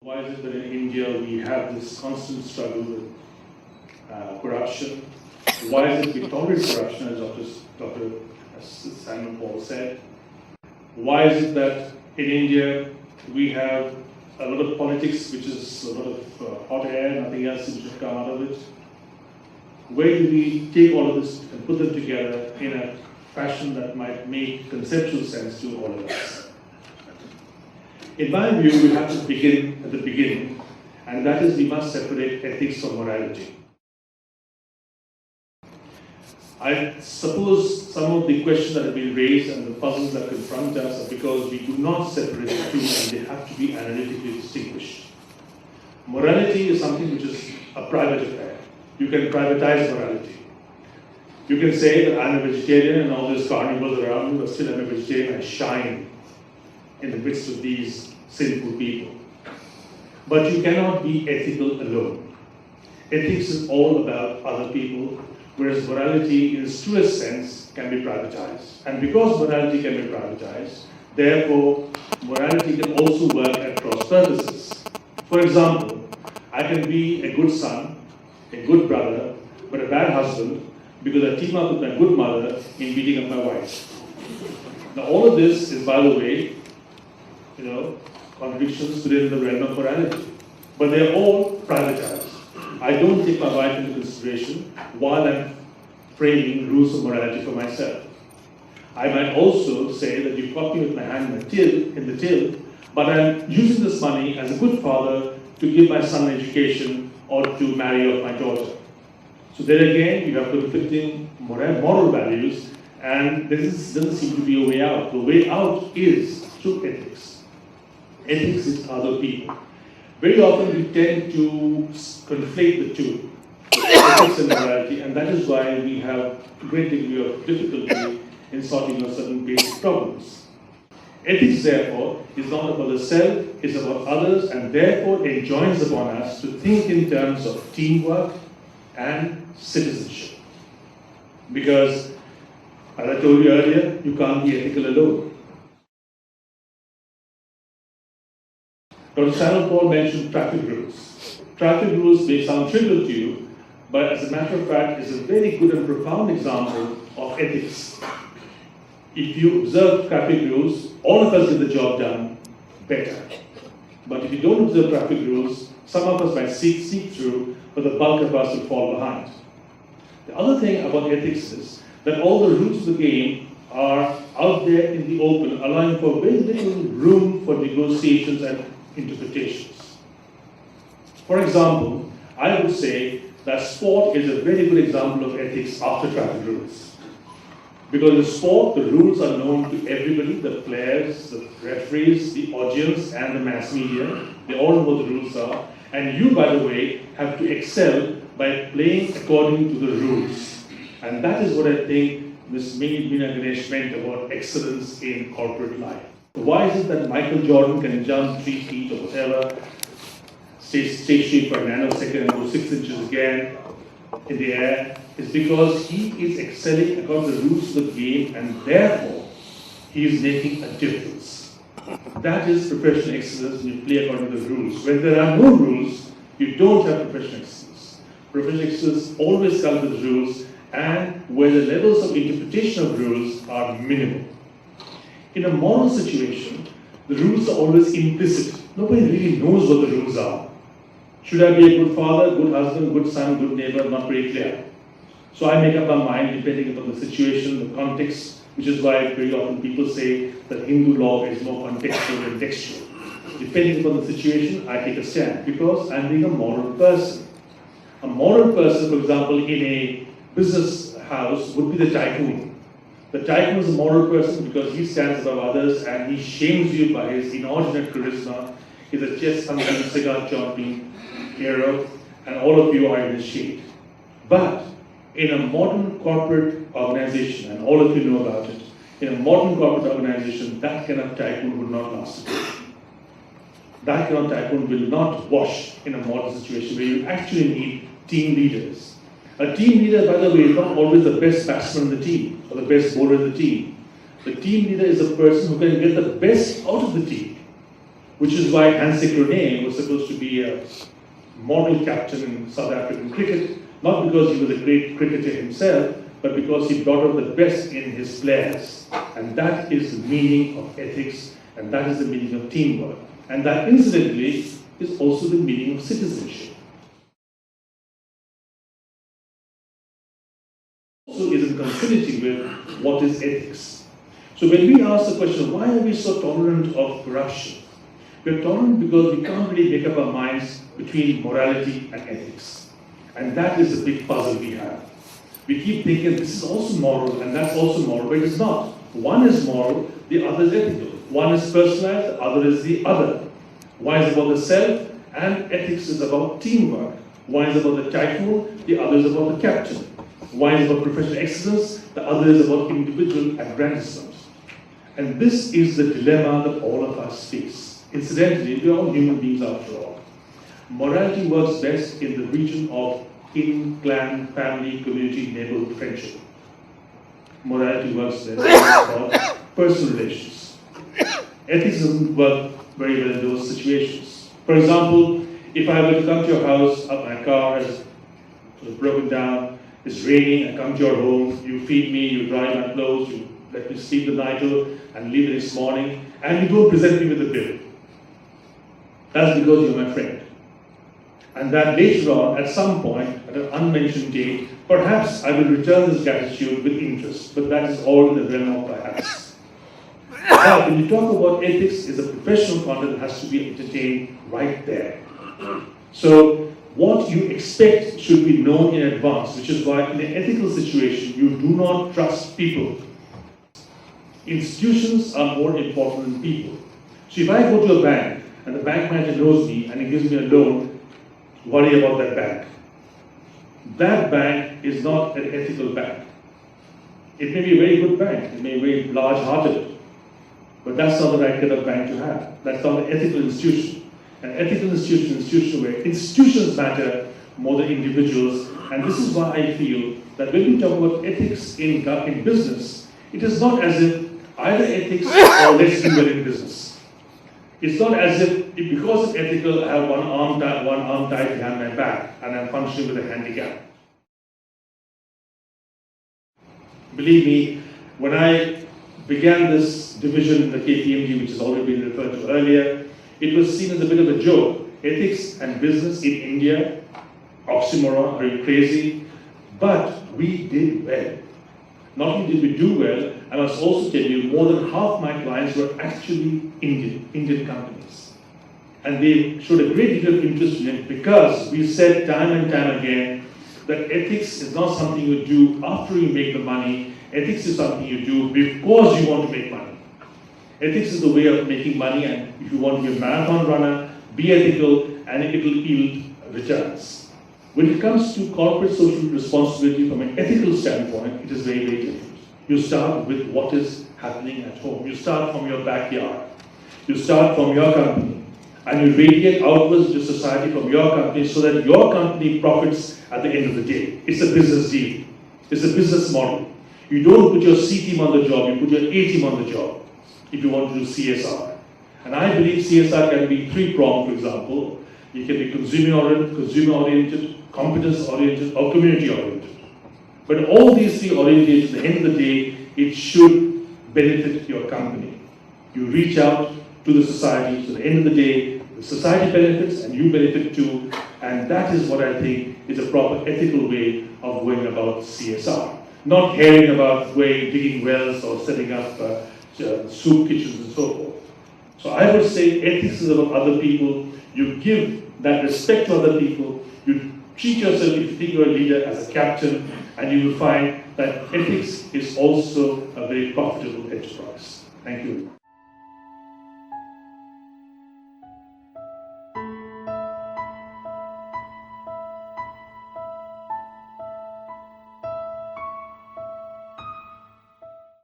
Why is it that in India we have this constant struggle with corruption? Why is it we tolerate corruption, as Dr. Simon Paul said? Why is it that in India we have a lot of politics, which is a lot of hot air, nothing else seems to come out of it? Where do we take all of this and put them together in a fashion that might make conceptual sense to all of us? In my view, we have to begin at the beginning, and that is we must separate ethics from morality. I suppose some of the questions that have been raised and the puzzles that confront us are because we do not separate the two, and they have to be analytically distinguished. Morality is something which is a private affair. You can privatize morality. You can say that I'm a vegetarian and all these carnivores around me, but still I'm a vegetarian and shine in the midst of these sinful people. But you cannot be ethical alone. Ethics is all about other people, whereas morality in its truest sense can be privatized. And because morality can be privatized, therefore morality can also work at cross purposes. For example, I can be a good son, a good brother, but a bad husband because I team up with my good mother in beating up my wife. Now all of this is, by the way, contradictions within the realm of morality. But they're all privatized. I don't take my wife into consideration while I'm framing rules of morality for myself. I might also say that you caught me with my hand in the till, but I'm using this money as a good father to give my son an education or to marry off my daughter. So there again, you have conflicting moral values, and there doesn't seem to be a way out. The way out is through ethics. Ethics is other people. Very often we tend to conflate the two, ethics and morality, and that is why we have a great degree of difficulty in sorting out certain basic problems. Ethics, therefore, is not about the self, it's about others, and therefore it enjoins upon us to think in terms of teamwork and citizenship. Because, as I told you earlier, you can't be ethical alone. Dr. Simon Paul mentioned traffic rules. Traffic rules may sound trivial to you, but as a matter of fact, it's a very good and profound example of ethics. If you observe traffic rules, all of us get the job done better. But if you don't observe traffic rules, some of us might seek through, but the bulk of us will fall behind. The other thing about ethics is that all the rules of the game are out there in the open, allowing for very little room for negotiations and interpretations. For example, I would say that sport is a very good example of ethics after traffic rules. Because in sport, the rules are known to everybody, the players, the referees, the audience, and the mass media. They all know what the rules are. And you, by the way, have to excel by playing according to the rules. And that is what I think Ms. Meena Ganesh meant about excellence in corporate life. Why is it that Michael Jordan can jump 3 feet or whatever, stay straight for a nanosecond and go 6 inches again in the air? It's because he is excelling according to the rules of the game, and therefore he is making a difference. That is professional excellence when you play according to the rules. When there are no rules, you don't have professional excellence. Professional excellence always comes with rules, and where the levels of interpretation of rules are minimal. In a moral situation, the rules are always implicit. Nobody really knows what the rules are. Should I be a good father, good husband, good son, good neighbor? Not very clear. So I make up my mind depending upon the situation, the context, which is why very often people say that Hindu law is more contextual than textual. Depending upon the situation, I take a stand because I'm being a moral person. A moral person, for example, in a business house would be the tycoon. The tycoon is a moral person because he stands above others and he shames you by his inordinate charisma. He's a chest-thumping, cigar-chomping hero, and all of you are in his shade. But in a modern corporate organization, and all of you know about it, in a modern corporate organization, that kind of tycoon would not last. That kind of tycoon will not wash in a modern situation where you actually need team leaders. A team leader, by the way, is not always the best batsman in the team or the best bowler in the team. The team leader is a person who can get the best out of the team. which is why Hansie Cronje was supposed to be a model captain in South African cricket, not because he was a great cricketer himself, but because he brought out the best in his players. And that is the meaning of ethics, and that is the meaning of teamwork. And that, incidentally, is also the meaning of citizenship. Also is in continuity with what is ethics. So when we ask the question, why are we so tolerant of corruption? We're tolerant because we can't really make up our minds between morality and ethics. And that is the big puzzle we have. We keep thinking this is also moral and that's also moral, but it's not. One is moral, the other is ethical. One is personalized, the other is the other. One is about the self, and ethics is about teamwork. One is about the tycoon, the other is about the captain. One is about professional excellence, the other is about individual aggrandizement. And this is the dilemma that all of us face. Incidentally, we are all human beings after all. Morality works best in the region of kin, clan, family, community, neighborhood, friendship. Morality works best about personal relations. Ethics doesn't work very well in those situations. For example, if I were to come to your house, my car has sort of broken down, it's raining, I come to your home, you feed me, you dry my clothes, you let me sleep the night over and leave the next morning, and you don't present me with a bill. That's because you're my friend. And that later on, at some point, at an unmentioned date, perhaps I will return this gratitude with interest, but that is all in the realm of perhaps. Now, when you talk about ethics, it's a professional content that has to be entertained right there. So, what you expect should be known in advance, which is why in an ethical situation, you do not trust people. Institutions are more important than people. So if I go to a bank, and the bank manager knows me, and he gives me a loan, worry about that bank. That bank is not an ethical bank. It may be a very good bank, it may be very large-hearted, but that's not the right kind of bank to have. That's not an ethical institution. An ethical institution is an institution where institutions matter more than individuals, and this is why I feel that when we talk about ethics in business, it is not as if either ethics or let's do well in business. It's not as if because it's ethical, I have one arm tied behind my back and I'm functioning with a handicap. Believe me, when I began this division in the KPMG, which has already been referred to earlier, it was seen as a bit of a joke. Ethics and business in India, oxymoron, very crazy, but we did well. Not only did we do well, I must also tell you, more than half my clients were actually Indian companies. And they showed a great deal of interest in it because we said time and time again that ethics is not something you do after you make the money. Ethics is something you do because you want to make money. Ethics is the way of making money, and if you want to be a marathon runner, be ethical and it will yield returns. When it comes to corporate social responsibility from an ethical standpoint, it is very, very different. You start with what is happening at home. You start from your backyard. You start from your company. And you radiate outwards to society from your company so that your company profits at the end of the day. It's a business deal. It's a business model. You don't put your C team on the job, you put your A team on the job if you want to do CSR. And I believe CSR can be three-pronged, for example. It can be consumer-oriented, competence-oriented, or community-oriented. But all these three orientations, at the end of the day, it should benefit your company. You reach out to the society, so at the end of the day, the society benefits and you benefit too, and that is what I think is a proper ethical way of going about CSR. Not caring about digging wells or setting up soup kitchens and so forth. So I would say ethics is about other people. You give that respect to other people. You treat yourself, if you think you're a leader, as a captain, and you will find that ethics is also a very profitable enterprise. Thank you.